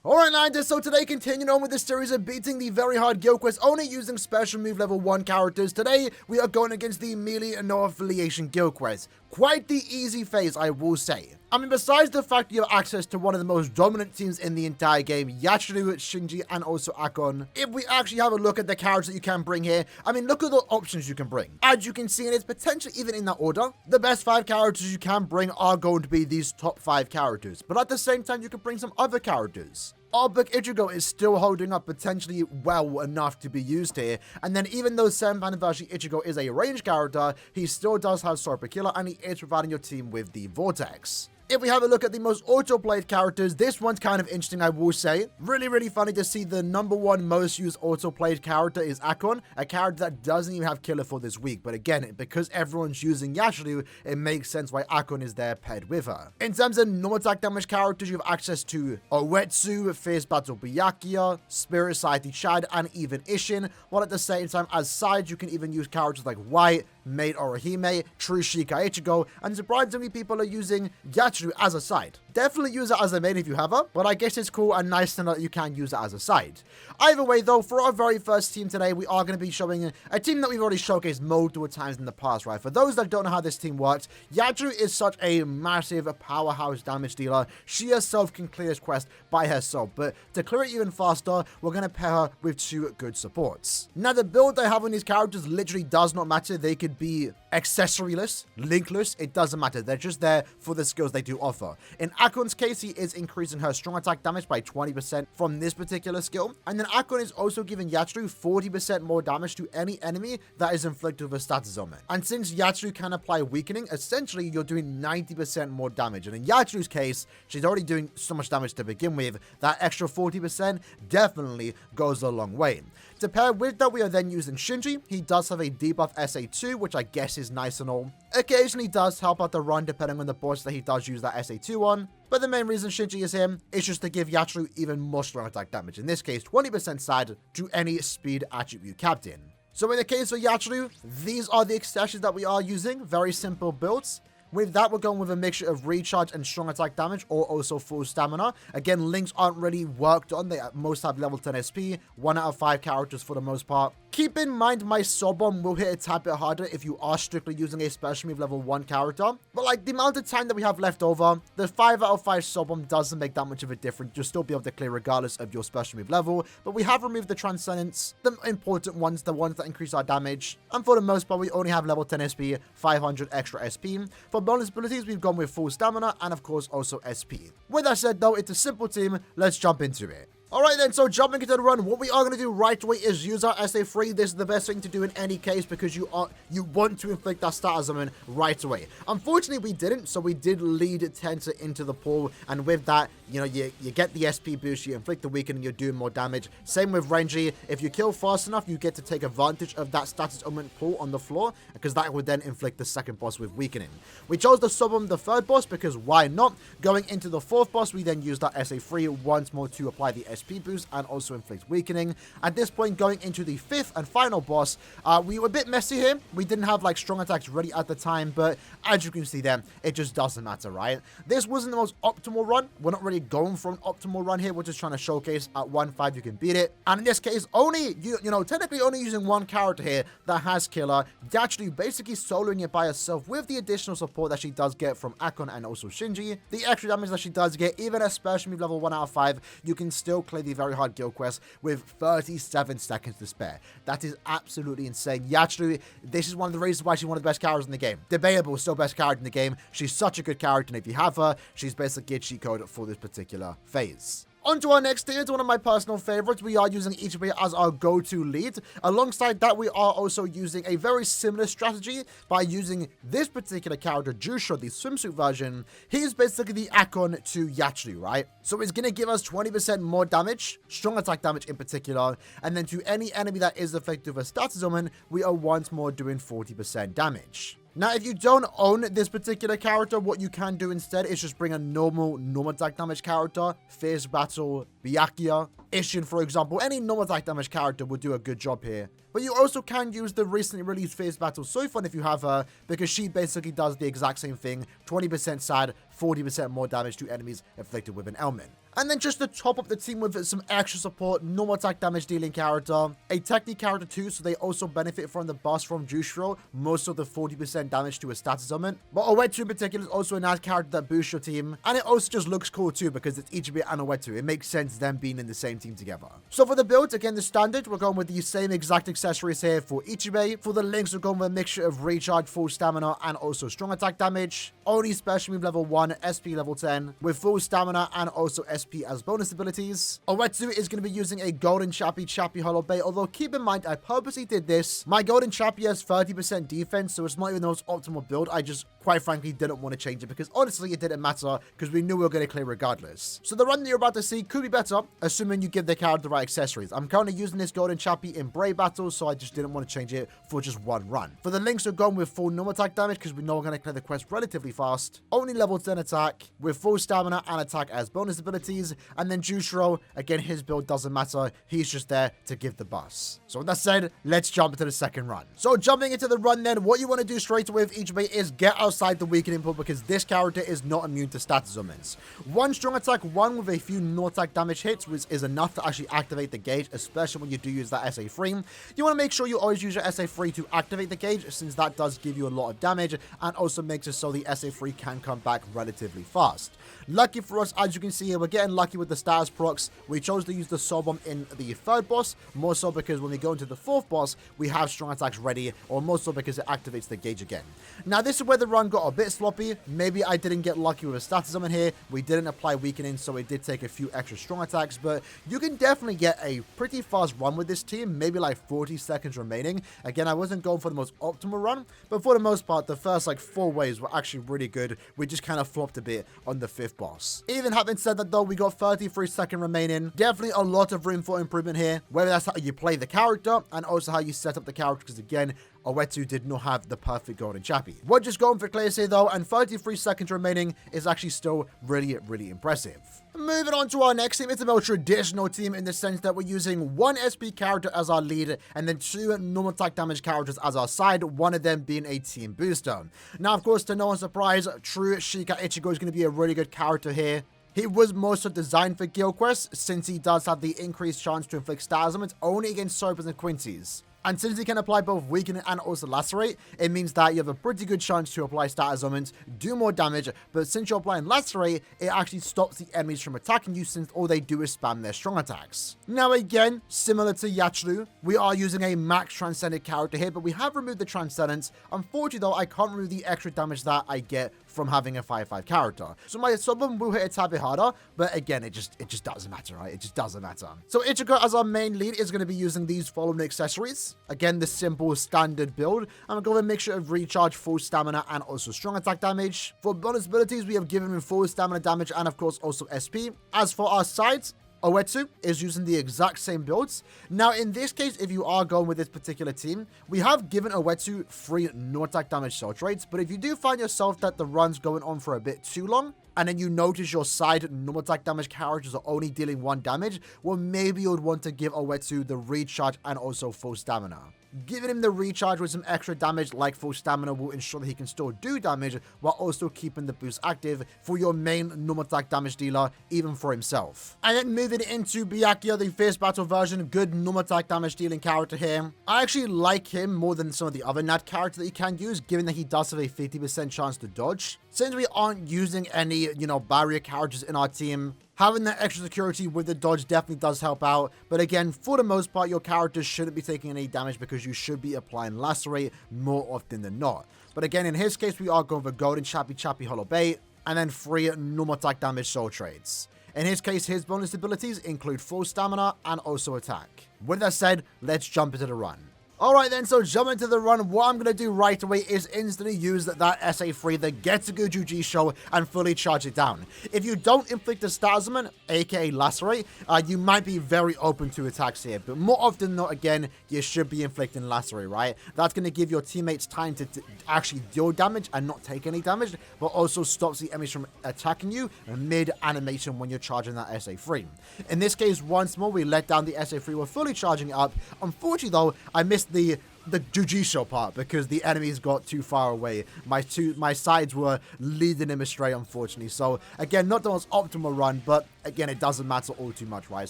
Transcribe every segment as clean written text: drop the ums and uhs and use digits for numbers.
Alright, Ninjas, so today continuing on with the series of beating the very hard guild quest only using special move level 1 characters. Today, we are going against the melee and no affiliation guild quest. Quite the easy phase, I will say. I mean, besides the fact you have access to one of the most dominant teams in the entire game, Yachiru, Shinji, and also Akon. If we actually have a look at the characters that you can bring here, I mean, look at the options you can bring. As you can see, and it's potentially even in that order, the best 5 characters you can bring are going to be these top 5 characters. But at the same time, you can bring some other characters. Our book Ichigo is still holding up potentially well enough to be used here, and then even though Senpan version Ichigo is a ranged character, he still does have Super Killer, and he is providing your team with the Vortex. If we have a look at the most auto-played characters, this one's kind of interesting, I will say. Really funny to see the number 1 most used auto-played character is Akon, a character that doesn't even have Killer for this week. But again, because everyone's using Yachiru, it makes sense why Akon is there paired with her. In terms of normal attack damage characters, you have access to Oetsu, Fierce Battle Byakuya, Spirit Society Chad, and even Ishin. While at the same time, as sides, you can even use characters like White, Maid Orihime, True Shika Ichigo, and surprisingly people are using Yachiru as a side. Definitely use it as a main if you have her, but I guess it's cool and nice to know that you can use it as a side. Either way though, for our very first team today, we are going to be showing a team that we've already showcased multiple times in the past, right? For those that don't know how this team works, Yachiru is such a massive powerhouse damage dealer. She herself can clear this quest by herself, but to clear it even faster, we're going to pair her with 2 good supports. Now the build I have on these characters literally does not matter. They could be accessoryless, linkless, it doesn't matter. They're just there for the skills they do offer. In Akon's case, he is increasing her strong attack damage by 20% from this particular skill. And then Akon is also giving Yachiru 40% more damage to any enemy that is inflicted with a status ailment. And since Yachiru can apply weakening, essentially you're doing 90% more damage. And in Yachiru's case, she's already doing so much damage to begin with. That extra 40% definitely goes a long way. To pair with that, we are then using Shinji. He does have a debuff SA2, which I guess is nice and all. Occasionally does help out the run depending on the boss that he does use that SA2 on. But the main reason Shinji is here is just to give Yachiru even more strong attack damage. In this case, 20% side to any speed attribute captain. So in the case of Yachiru, these are the accessories that we are using. Very simple builds. With that, we're going with a mixture of recharge and strong attack damage, or also full stamina. Again, links aren't really worked on. They most have level 10 SP, 1 out of 5 characters for the most part. Keep in mind, my sub bomb will hit a tad bit harder if you are strictly using a special move level 1 character. But like the amount of time that we have left over, the 5 out of 5 sub bomb doesn't make that much of a difference. You'll still be able to clear regardless of your special move level. But we have removed the transcendence, the important ones, the ones that increase our damage. And for the most part, we only have level 10 SP, 500 extra SP. For bonus abilities, we've gone with full stamina and of course also SP. With that said though, it's a simple team. Let's jump into it. Alright then, so jumping into the run, what we are going to do right away is use our SA3. This is the best thing to do in any case because you want to inflict that status summon right away. Unfortunately, we didn't, so we did lead Tensor into the pool, and with that, you know, you get the SP boost, you inflict the weakening, you're doing more damage. Same with Renji. If you kill fast enough, you get to take advantage of that status ailment pool on the floor, because that would then inflict the second boss with weakening. We chose to sub the third boss because why not? Going into the fourth boss, we then used that SA3 once more to apply the SP boost and also inflict weakening. At this point, going into the 5th and final boss, we were a bit messy here. We didn't have like strong attacks ready at the time, but as you can see there, it just doesn't matter, right? This wasn't the most optimal run. We're not really going for an optimal run here. We're just trying to showcase at 1-5 you can beat it. And in this case, only you know, technically only using one character here that has killer, actually basically soloing it by herself with the additional support that she does get from Akon and also Shinji. The extra damage that she does get, even at special move level 1 out of 5, you can still clear the very hard guild quest with 37 seconds to spare. That is absolutely insane. Yachiru, this is one of the reasons why she's one of the best characters in the game. Debatable, still best character in the game. She's such a good character, and if you have her, she's basically a cheat code for this particular phase. On to our next tier, it's one of my personal favorites. We are using Ichigo as our go-to lead. Alongside that, we are also using a very similar strategy by using this particular character, Jusho, the swimsuit version. He's basically the Akon to Yachiru, right? So it's going to give us 20% more damage, strong attack damage in particular, and then to any enemy that is affected with a status ailment, we are once more doing 40% damage. Now, if you don't own this particular character, what you can do instead is just bring a normal attack damage character, Fierce Battle Byakuya. Ishin, for example, any normal attack damage character would do a good job here. But you also can use the recently released Fierce Battle Soifon if you have her, because she basically does the exact same thing, 20% sad, 40% more damage to enemies inflicted with an ailment. And then just to top up the team with some extra support, normal attack damage dealing character, a technique character too, so they also benefit from the buff from Jushiro, most of the 40% damage to a status element. But Owetu in particular is also a nice character that boosts your team, and it also just looks cool too because it's Ichibe and Owetu. It makes sense them being in the same team together. So for the build, again the standard, we're going with the same exact accessories here for Ichibe. For the links, we're going with a mixture of recharge, full stamina, and also strong attack damage. Only special move level 1, SP level 10, with full stamina and also SP as bonus abilities. Owetu is going to be using a golden Chappie Hollow Bay, although keep in mind I purposely did this. My golden Chappie has 30% defense, so it's not even the most optimal build. I just quite frankly didn't want to change it because honestly it didn't matter because we knew we were going to clear regardless. So the run that you're about to see could be better, assuming you give the character the right accessories. I'm currently using this golden Chappie in Brave battles, so I just didn't want to change it for just one run. For the links, we're going with full normal attack damage because we know we're going to clear the quest relatively fast. Only level 10 attack with full stamina and attack as bonus abilities. And then Jushiro, again, his build doesn't matter. He's just there to give the bus. So with that said, let's jump into the second run. So jumping into the run then, what you want to do straight away with Ichibe is get outside the weakening pool because this character is not immune to status augments. One strong attack, one with a few no attack damage hits, which is enough to actually activate the gauge, especially when you do use that SA3. You want to make sure you always use your SA3 to activate the gauge, since that does give you a lot of damage and also makes it so the SA3 can come back relatively fast. Lucky for us, as you can see here, we're getting lucky with the status procs. We chose to use the Soul Bomb in the third boss, more so because when we go into the fourth boss, we have strong attacks ready, or more so because it activates the gauge again. Now, this is where the run got a bit sloppy. Maybe I didn't get lucky with a status summon here. We didn't apply weakening, so it did take a few extra strong attacks, but you can definitely get a pretty fast run with this team, maybe like 40 seconds remaining. Again, I wasn't going for the most optimal run, but for the most part, the first like 4 waves were actually really good. We just kind of flopped a bit on the fifth boss. Even having said that though, we got 33 seconds remaining. Definitely a lot of room for improvement here, whether that's how you play the character and also how you set up the character, because again, Owetu did not have the perfect golden Chappie. We're just going for clears here though, and 33 seconds remaining is actually still really impressive. Moving on to our next team, it's a more traditional team in the sense that we're using one SP character as our lead and then 2 normal attack damage characters as our side, one of them being a team booster. Now, of course, to no one's surprise, true Shika Ichigo is going to be a really good character here. He was mostly designed for Guild Quests, since he does have the increased chance to inflict status ailments only against Sobers and Quincy's. And since he can apply both Weaken and also Lacerate, it means that you have a pretty good chance to apply status ailments, do more damage, but since you're applying Lacerate, it actually stops the enemies from attacking you since all they do is spam their strong attacks. Now again, similar to Yachiru, we are using a max Transcendent character here, but we have removed the Transcendence. Unfortunately though, I can't remove the extra damage that I get from having a 5/5 character. So my Soulbomb will hit a tad bit harder, but again, it just doesn't matter, right? It just doesn't matter. So Ichigo as our main lead is going to be using these following accessories. Again, the simple standard build. I'm going with a mixture of recharge, full stamina, and also strong attack damage. For bonus abilities, we have given him full stamina damage and of course also SP. As for our sides, Owetu is using the exact same builds. Now, in this case, if you are going with this particular team, we have given Owetu 3 no attack damage soul traits, but if you do find yourself that the run's going on for a bit too long, and then you notice your side normal attack damage characters are only dealing 1 damage, well, maybe you would want to give Owetu the recharge and also full stamina. Giving him the recharge with some extra damage like full stamina will ensure that he can still do damage while also keeping the boost active for your main normal attack damage dealer, even for himself. And then moving into Byakuya, the Fierce Battle version, good normal attack damage dealing character here. I actually like him more than some of the other Nat characters that you can use, given that he does have a 50% chance to dodge. Since we aren't using any, barrier characters in our team, having that extra security with the dodge definitely does help out. But again, for the most part, your characters shouldn't be taking any damage because you should be applying Lacerate more often than not. But again, in his case, we are going for golden Chappie Hollow Bait and then 3 normal attack damage soul traits. In his case, his bonus abilities include full stamina and also attack. With that said, let's jump into the run. Alright then, so jump into the run. What I'm going to do right away is instantly use that SA3, the Getsugu Jujisho, and fully charge it down. If you don't inflict a stat summon, aka Lacerate, you might be very open to attacks here. But more often than not, again, you should be inflicting Lacerate, right? That's going to give your teammates time to actually deal damage and not take any damage, but also stops the enemies from attacking you mid-animation when you're charging that SA3. In this case, once more, we let down the SA3. We're fully charging it up. Unfortunately, though, I missed the Jujisho part because the enemies got too far away. My sides were leading him astray, unfortunately. So again, not the most optimal run, but again, it doesn't matter all too much, right?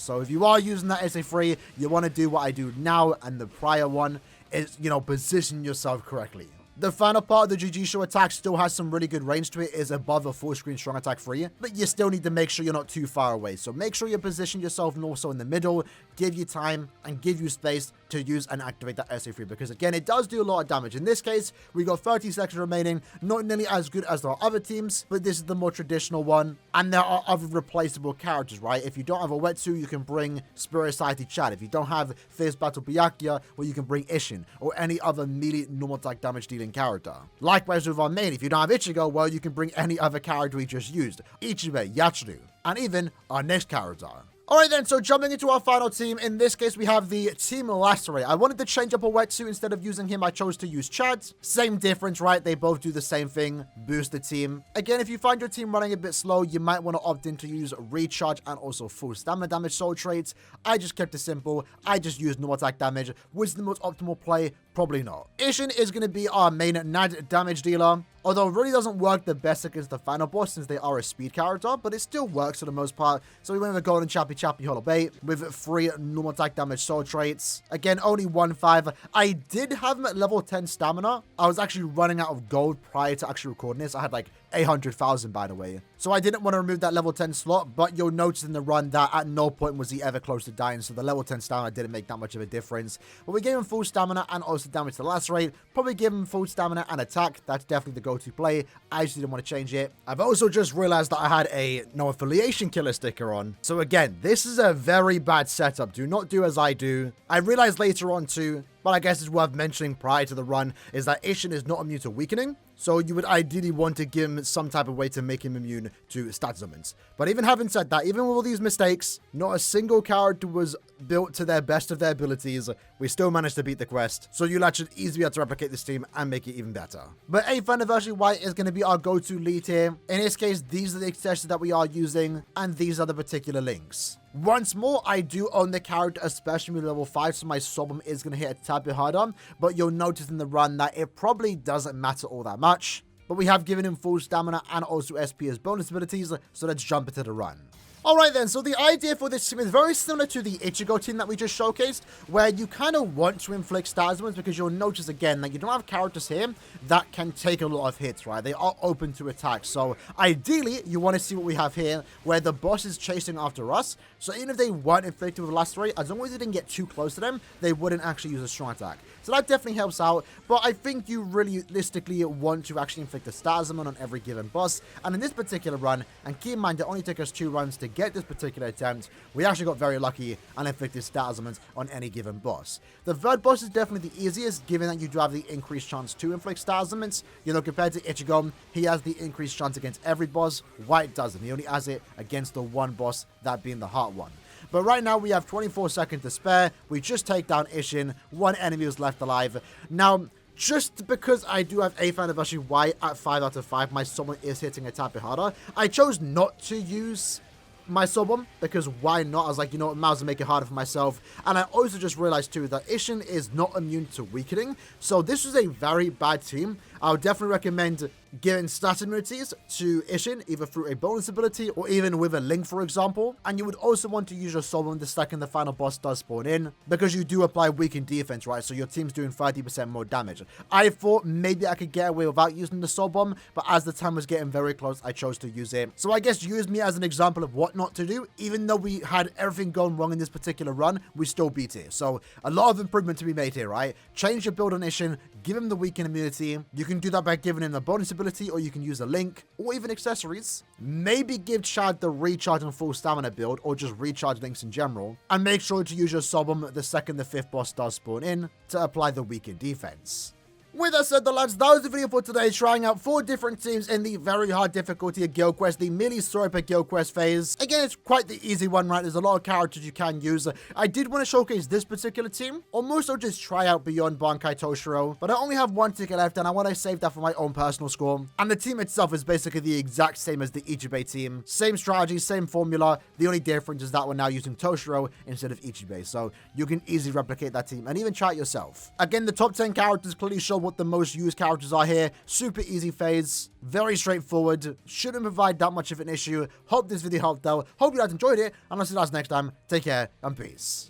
So if you are using that SA3, you want to do what I do now and the prior one is, you know, position yourself correctly. The final part of the Jujisho attack still has some really good range to it, is above a full screen strong attack 3, but you still need to make sure you're not too far away. So make sure you position yourself and also in the middle, give you time and give you space to use and activate that SA3, because again, it does do a lot of damage. In this case, we got 30 seconds remaining, not nearly as good as there are other teams, but this is the more traditional one, and there are other replaceable characters, right? If you don't have a Wetsu, you can bring Spirit Society Chad. If you don't have Fierce Battle Byakuya, well, you can bring Ishin, or any other melee normal attack damage dealing character. Likewise with our main, if you don't have Ichigo, well, you can bring any other character we just used. Ichibe, Yatsuru, and even our next character. Alright then, so jumping into our final team, in this case we have the Team Lacerate. I wanted to change up a Wetsu. Instead of using him, I chose to use Chad. Same difference, right? They both do the same thing, boost the team. Again, if you find your team running a bit slow, you might want to opt in to use Recharge and also full stamina damage soul traits. I just kept it simple. I just used normal attack damage. Was the most optimal play? Probably not. Ishin is going to be our main NAD damage dealer. Although it really doesn't work the best against the final boss since they are a speed character, but it still works for the most part. So we went with a golden Chappy Hollow Bait with 3 normal attack damage soul traits. Again, only 1-5. I did have him at level 10 stamina. I was actually running out of gold prior to actually recording this. I had like 800,000 by the way. So I didn't want to remove that level 10 slot, but you'll notice in the run that at no point was he ever close to dying, so the level 10 stamina didn't make that much of a difference. But we gave him full stamina and also damage to Lacerate. Probably give him full stamina and attack. That's definitely the go-to play. I just didn't want to change it. I've also just realized that I had a no affiliation killer sticker on. So again, this is a very bad setup. Do not do as I do. I realized later on too, but I guess it's worth mentioning prior to the run, is that Ishin is not immune to weakening. So you would ideally want to give him some type of way to make him immune to stat summons. But even having said that, even with all these mistakes, not a single character was built to their best of their abilities. We still managed to beat the quest. So you should easily be able to replicate this team and make it even better. But 8th Anniversary White is going to be our go-to lead here. In this case, these are the accessories that we are using, and these are the particular links. Once more, I do own the character, especially with level 5, so my Sobum is going to hit a tad bit harder, but you'll notice in the run that it probably doesn't matter all that much. But we have given him full stamina and also SP as bonus abilities, so let's jump into the run. Alright then, so the idea for this team is very similar to the Ichigo team that we just showcased, where you kind of want to inflict stat summons because you'll notice again that you don't have characters here that can take a lot of hits, right? They are open to attack, so ideally you want to see what we have here, where the boss is chasing after us, so even if they weren't inflicted with Lacerate, as long as they didn't get too close to them, they wouldn't actually use a strong attack. So that definitely helps out, but I think you realistically want to actually inflict a stat summon on every given boss, and in this particular run, and keep in mind it only took us 2 runs to get this particular attempt, we actually got very lucky and inflicted stat summons on any given boss. The third boss is definitely the easiest, given that you do have the increased chance to inflict stat summons. You know, compared to Ichigo, he has the increased chance against every boss. White doesn't. He only has it against the one boss, that being the heart one. But right now, we have 24 seconds to spare. We just take down Ishin. 1 enemy is left alive. Now, just because I do have 8th Anniversary White at 5 out of 5, my summon is hitting a tad bit harder. I chose not to use my Sobum, because why not? I was like, you know what, might as well make it harder for myself. And I also just realized too that Ishin is not immune to weakening, so this is a very bad team. I would definitely recommend giving stat immunities to Ishin, either through a bonus ability or even with a link, for example. And you would also want to use your Sobum the second the final boss does spawn in, because you do apply weakened defense, right? So your team's doing 30% more damage. I thought maybe I could get away without using the Sobum, but as the time was getting very close, I chose to use it. So I guess use me as an example of what not to do. Even though we had everything going wrong in this particular run, we still beat it. So a lot of improvement to be made here, right? Change your build on Ishin, give him the weakened immunity. You can do that by giving him the bonus ability, or you can use a link, or even accessories. Maybe give Chad the recharge and full stamina build, or just recharge links in general. And make sure to use your Sobom the second the 5th boss does spawn in to apply the weakened defense. With that said, lads, that was the video for today, trying out 4 different teams in the very hard difficulty of Guild Quest, the merely Reaper Guild Quest phase. Again, it's quite the easy one, right? There's a lot of characters you can use. I did want to showcase this particular team, or more so just try out Beyond Bankai Toshiro, but I only have 1 ticket left, and I want to save that for my own personal score. And the team itself is basically the exact same as the Ichibei team. Same strategy, same formula. The only difference is that we're now using Toshiro instead of Ichibei, so you can easily replicate that team and even try it yourself. Again, the top 10 characters clearly show what the most used characters are here. Super easy phase, very straightforward, shouldn't provide that much of an issue. Hope this video helped though. Hope you guys enjoyed it, and I'll see you guys next time. Take care and peace.